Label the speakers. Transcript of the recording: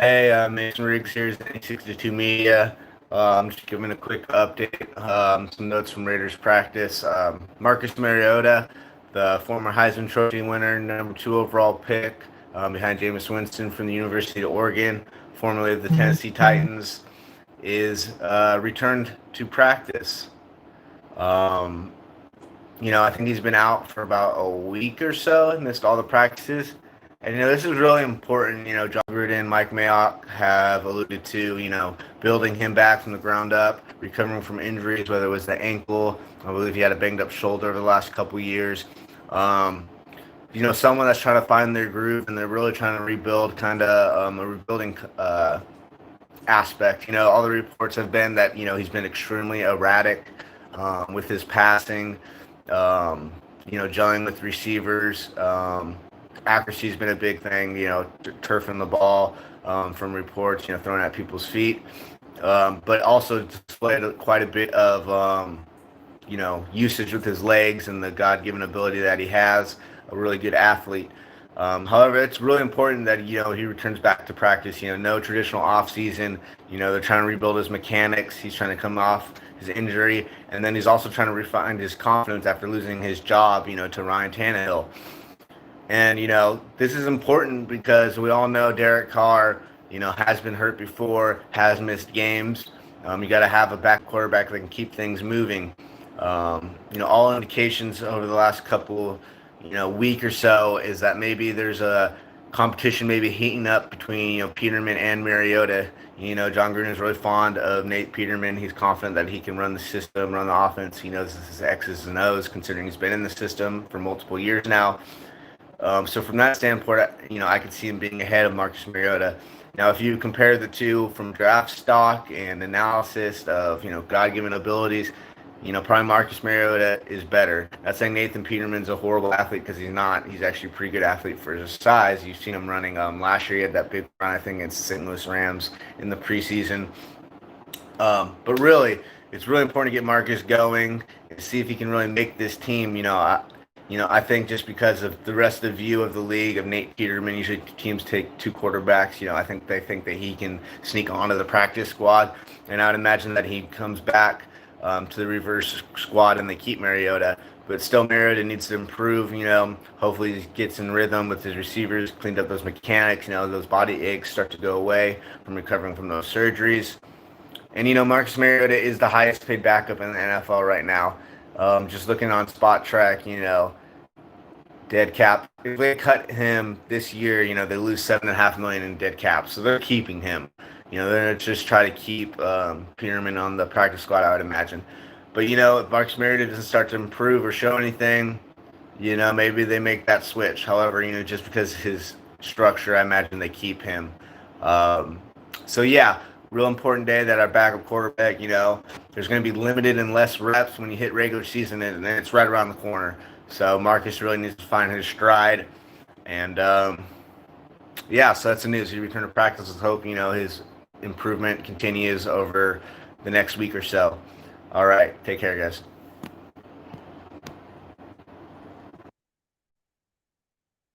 Speaker 1: Hey, Mason Riggs here, 62 Media. I'm just giving a quick update, some notes from Raiders practice. Marcus Mariota, the former Heisman Trophy winner, number 2 overall pick, behind Jameis Winston from the University of Oregon, formerly of the Tennessee Titans, is returned to practice. Um, I think he's been out for about a week or so, missed all the practices. And, this is really important. John Gruden, Mike Mayock have alluded to, building him back from the ground up, recovering from injuries, whether it was the ankle. I believe he had a banged up shoulder over the last couple of years. Someone that's trying to find their groove, and they're really trying to rebuild kind of a rebuilding aspect. All the reports have been that, he's been extremely erratic with his passing, gelling with receivers. Accuracy's been a big thing, turfing the ball from reports, throwing at people's feet. But also displayed quite a bit of, usage with his legs and the God-given ability that he has, a really good athlete. However, it's really important that, he returns back to practice, no traditional off season. They're trying to rebuild his mechanics. He's trying to come off his injury. And then he's also trying to refine his confidence after losing his job, to Ryan Tannehill. And, this is important because we all know Derek Carr, has been hurt before, has missed games. You got to have a back quarterback that can keep things moving. All indications over the last couple, week or so is that maybe there's a competition maybe heating up between, Peterman and Mariota. John Gruden is really fond of Nate Peterman. He's confident that he can run the system, run the offense. He knows his X's and O's, considering he's been in the system for multiple years now. So from that standpoint, I could see him being ahead of Marcus Mariota. Now, if you compare the two from draft stock and analysis of, God-given abilities, probably Marcus Mariota is better. Not saying Nathan Peterman's a horrible athlete, because he's not. He's actually a pretty good athlete for his size. You've seen him running. Last year he had that big run, I think, against the St. Louis Rams in the preseason. But really, it's really important to get Marcus going and see if he can really make this team, I think just because of the rest of the view of the league of Nate Peterman, usually teams take two quarterbacks. I think they think that he can sneak onto the practice squad. And I would imagine that he comes back to the reverse squad and they keep Mariota. But still, Mariota needs to improve. Hopefully he gets in rhythm with his receivers, cleaned up those mechanics. Those body aches start to go away from recovering from those surgeries. And, Marcus Mariota is the highest paid backup in the NFL right now. Just looking on Spot Track, dead cap. If they cut him this year, they lose $7.5 million in dead cap. So they're keeping him. They're gonna just try to keep Peterman on the practice squad, I would imagine. But if Marcus Mariota doesn't start to improve or show anything, maybe they make that switch. However, just because his structure, I imagine they keep him. So yeah, real important day that our backup quarterback, there's going to be limited and less reps when you hit regular season, and then it's right around the corner. So Marcus really needs to find his stride. And, yeah, so that's the news. He returned to practice with hope, his improvement continues over the next week or so. All right. Take care, guys.